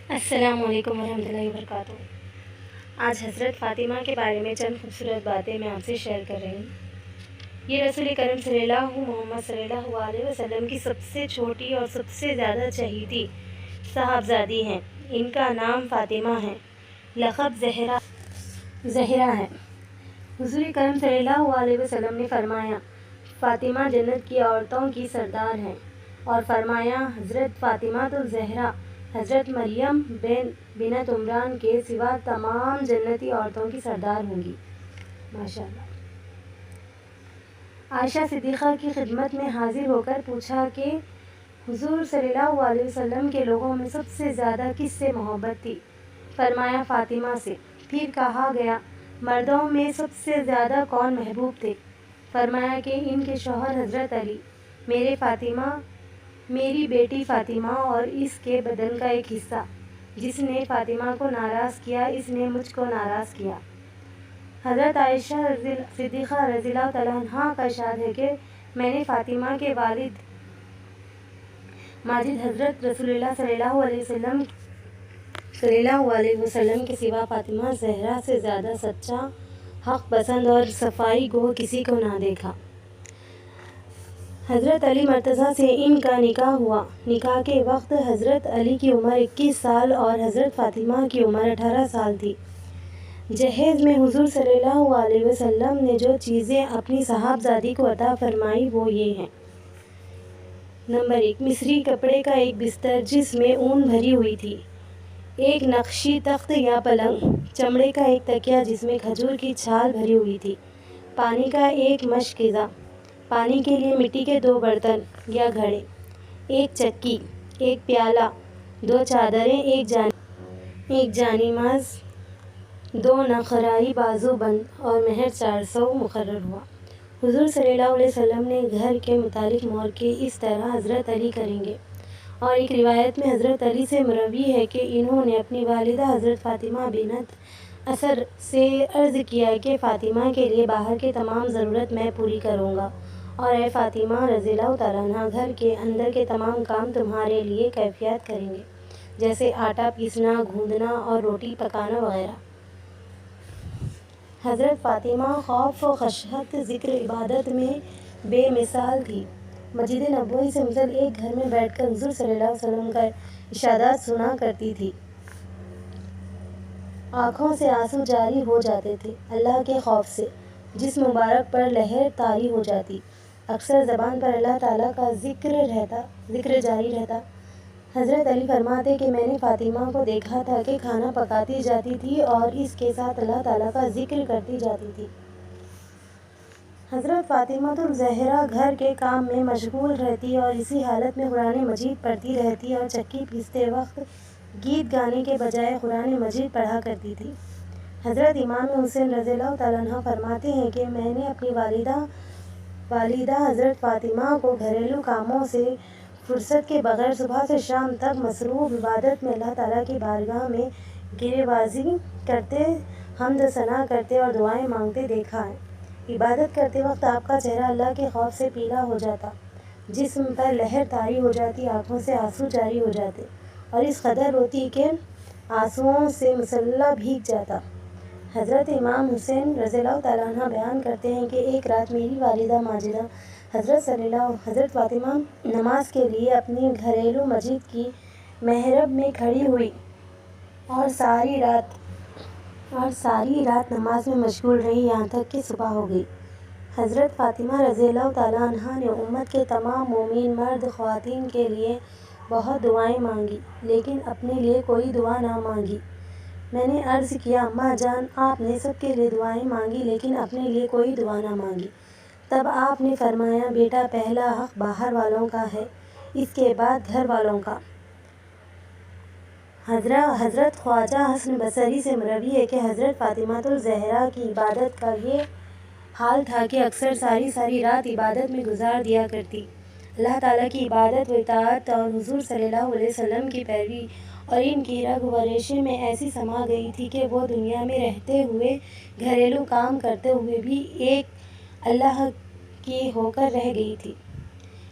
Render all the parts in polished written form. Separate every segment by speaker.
Speaker 1: السلام علیکم ورحمۃ اللہ وبرکاتہ۔ آج حضرت فاطمہ کے بارے میں چند خوبصورت باتیں میں آپ سے شیئر کر رہی ہوں۔ یہ رسول کریم محمد صلی اللہ علیہ وسلم کی سب سے چھوٹی اور سب سے زیادہ چہیتی صاحبزادی ہیں۔ ان کا نام فاطمہ ہے، لقب زہرا ہے۔ حضور کریم صلی اللہ علیہ وسلم نے فرمایا، فاطمہ جنت کی عورتوں کی سردار ہیں، اور فرمایا حضرت فاطمہ الزہرا حضرت مریم بنت عمران کے سوا تمام جنتی عورتوں کی سردار ہوں گی۔ ماشاءاللہ۔ عائشہ صدیقہ کی خدمت میں حاضر ہو کر پوچھا کہ حضور صلی اللہ علیہ وسلم کے لوگوں میں سب سے زیادہ کس سے محبت تھی؟ فرمایا فاطمہ سے۔ پھر کہا گیا، مردوں میں سب سے زیادہ کون محبوب تھے؟ فرمایا کہ ان کے شوہر حضرت علی، میری بیٹی فاطمہ اور اس کے بدن کا ایک حصہ۔ جس نے فاطمہ کو ناراض کیا، اس نے مجھ کو ناراض کیا۔ حضرت عائشہ صدیقہ رضی اللہ تعالیٰ عنہا کا ارشاد ہے کہ میں نے فاطمہ کے والد ماجد حضرت رسول اللہ صلی اللہ علیہ وسلم کے سوا فاطمہ زہرا سے زیادہ سچا، حق پسند اور صفائی گو کسی کو نہ دیکھا۔ حضرت علی مرتضیٰ سے ان کا نکاح ہوا۔ نکاح کے وقت حضرت علی کی عمر 21 سال اور حضرت فاطمہ کی عمر 18 سال تھی۔ جہیز میں حضور صلی اللہ علیہ وسلم نے جو چیزیں اپنی صاحبزادی کو عطا فرمائی وہ یہ ہیں۔ نمبر 1، مصری کپڑے کا ایک بستر جس میں اون بھری ہوئی تھی، ایک نقشی تخت یا پلنگ، چمڑے کا ایک تکیہ جس میں کھجور کی چھال بھری ہوئی تھی، پانی کا ایک مشکیزہ، پانی کے لیے مٹی کے 2 برتن یا گھڑے، ایک چکی، ایک پیالہ، 2 چادریں، ایک جانماز، 2 نخرائی بازو بند اور مہر 400 مقرر ہوا۔ حضور صلی اللہ علیہ وسلم نے گھر کے متعلق مور کے اس طرح حضرت علی کریں گے۔ اور ایک روایت میں حضرت علی سے مروی ہے کہ انہوں نے اپنی والدہ حضرت فاطمہ بنت اسد سے عرض کیا کہ فاطمہ کے لیے باہر کی تمام ضرورت میں پوری کروں گا، اور اے فاطمہ رضی اللہ تعالیٰ عنہ، گھر کے اندر کے تمام کام تمہارے لیے کفایت کریں گے، جیسے آٹا پیسنا، گوندنا اور روٹی پکانا وغیرہ۔ حضرت فاطمہ خوف و خشیت، ذکر عبادت میں بے مثال تھی۔ مسجد نبوی سے منسلک ایک گھر میں بیٹھ کر حضور صلی اللہ علیہ وسلم کا ارشادات سنا کرتی تھی۔ آنکھوں سے آنسو جاری ہو جاتے تھے اللہ کے خوف سے، جسم مبارک پر لہر طاری ہو جاتی، اکثر زبان پر اللہ تعالیٰ کا ذکر جاری رہتا۔ حضرت علی فرماتے کہ میں نے فاطمہ کو دیکھا تھا کہ کھانا پکاتی جاتی تھی اور اس کے ساتھ اللہ تعالیٰ کا ذکر کرتی جاتی تھی۔ حضرت فاطمہ الزہرا گھر کے کام میں مشغول رہتی اور اسی حالت میں قرآن مجید پڑھتی رہتی اور چکی پیستے وقت گیت گانے کے بجائے قرآن مجید پڑھا کرتی تھی۔ حضرت امام حسین رضی اللہ تعالیٰ عنہ فرماتے ہیں کہ میں نے اپنی والدہ حضرت فاطمہ کو گھریلو کاموں سے فرصت کے بغیر صبح سے شام تک مصروف عبادت میں اللہ تعالیٰ کی بارگاہ میں گرے بازی کرتے، حمد و ثنا کرتے اور دعائیں مانگتے دیکھا ہے۔ عبادت کرتے وقت آپ کا چہرہ اللہ کے خوف سے پیلا ہو جاتا، جسم پر لہر طاری ہو جاتی، آنکھوں سے آنسو جاری ہو جاتے اور اس قدر روتی کہ آنسوؤں سے مصلی بھیگ جاتا۔ حضرت امام حسین رضی اللہ تعالیٰ عنہ بیان کرتے ہیں کہ ایک رات میری والدہ ماجدہ حضرت فاطمہ نماز کے لیے اپنی گھریلو مسجد کی محراب میں کھڑی ہوئی اور ساری رات نماز میں مشغول رہی، یہاں تک کہ صبح ہو گئی۔ حضرت فاطمہ رضی اللہ تعالیٰ عنہا نے امت کے تمام مومن مرد خواتین کے لیے بہت دعائیں مانگی، لیکن اپنے لیے کوئی دعا نہ مانگی۔ میں نے عرض کیا، اماں جان، آپ نے سب کے لیے دعائیں مانگی لیکن اپنے لیے کوئی دعا نہ مانگی۔ تب آپ نے فرمایا، بیٹا، پہلا حق باہر والوں کا ہے، اس کے بعد گھر والوں کا۔ حضرت خواجہ حسن بصری سے مروی ہے کہ حضرت فاطمہ الزہرا کی عبادت کا یہ حال تھا کہ اکثر ساری رات عبادت میں گزار دیا کرتی، اللہ تعالیٰ کی عبادت و اطاعت اور حضور صلی اللہ علیہ وسلم کی پیروی اور ان کی رگ و ریشے میں ایسی سما گئی تھی کہ وہ دنیا میں رہتے ہوئے گھریلو کام کرتے ہوئے بھی ایک اللہ کی ہو کر رہ گئی تھی۔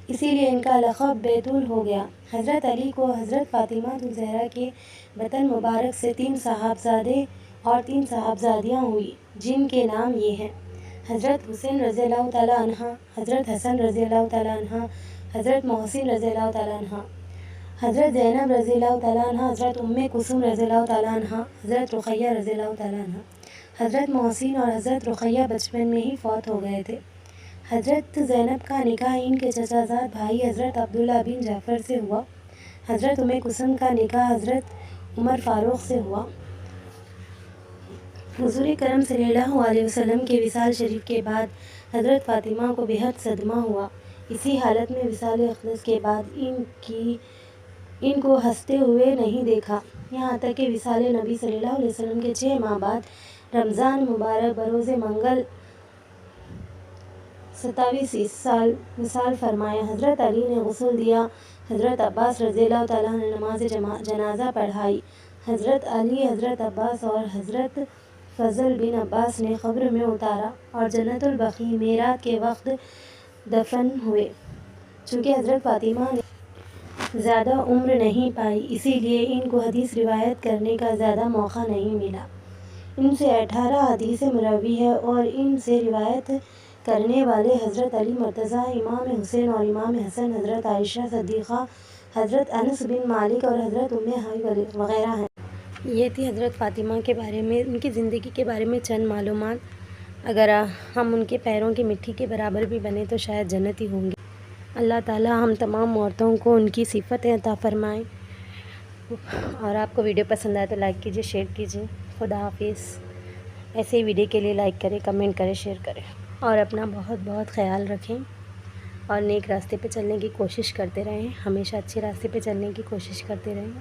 Speaker 1: اسی لیے ان کا لقب بیتول ہو گیا۔ حضرت علی کو حضرت فاطمہ الزہرا کے بطن مبارک سے 3 صاحبزادے اور 3 صاحبزادیاں ہوئیں، جن کے نام یہ ہیں: حضرت حسین رضی اللہ تعالیٰ عنہ، حضرت حسن رضی اللہ تعالیٰ عنہ، حضرت محسن رضی اللہ تعالیٰ عنہ، حضرت زینب رضی اللہ تعالیٰ عنہ، حضرت کلثوم رضی اللہ تعالیٰ عنہ، حضرت رقیہ رضی اللہ تعالیٰ عنہ۔ حضرت محسن اور حضرت رقیہ بچپن میں ہی فوت ہو گئے تھے۔ حضرت زینب کا نکاح ان کے چچا زاد بھائی حضرت عبداللہ بن جعفر سے ہوا۔ حضرت کلثوم کا نکاح حضرت عمر فاروق سے ہوا۔ حضور کرم صلی اللہ علیہ وسلم کے وصال شریف کے بعد حضرت فاطمہ کو بےحد صدمہ ہوا۔ اسی حالت میں وصال اقدس کے بعد ان کو ہنستے ہوئے نہیں دیکھا، یہاں تک کہ وصال نبی صلی اللہ علیہ وسلم کے 6 ماہ بعد رمضان مبارک بروز منگل 27 سال وصال فرمایا۔ حضرت علی نے غسل دیا، حضرت عباس رضی اللہ تعالیٰ عنہ نے نماز جنازہ پڑھائی۔ حضرت علی، حضرت عباس اور حضرت فضل بن عباس نے قبر میں اتارا اور جنت البقیع معراج کے وقت دفن ہوئے۔ چونکہ حضرت فاطمہ نے زیادہ عمر نہیں پائی، اسی لیے ان کو حدیث روایت کرنے کا زیادہ موقع نہیں ملا۔ ان سے 18 حدیث مروی ہیں اور ان سے روایت کرنے والے حضرت علی مرتضیٰ، امام حسین اور امام حسن، حضرت عائشہ صدیقہ، حضرت انس بن مالک اور حضرت حنیفہ وغیرہ ہیں۔ یہ تھی حضرت فاطمہ کے بارے میں، ان کی زندگی کے بارے میں چند معلومات۔ اگر ہم ان کے پیروں کی مٹی کے برابر بھی بنے تو شاید جنتی ہوں گے۔ اللہ تعالیٰ ہم تمام عورتوں کو ان کی صفتیں عطا فرمائیں۔ اور آپ کو ویڈیو پسند آئے تو لائک کیجیے، شیئر کیجیے۔ خدا حافظ۔ ایسے ہی ویڈیو کے لیے لائک کریں، کمنٹ کریں، شیئر کریں اور اپنا بہت بہت خیال رکھیں اور نیک راستے پہ چلنے کی کوشش کرتے رہیں، ہمیشہ اچھے راستے پہ چلنے کی کوشش کرتے رہیں۔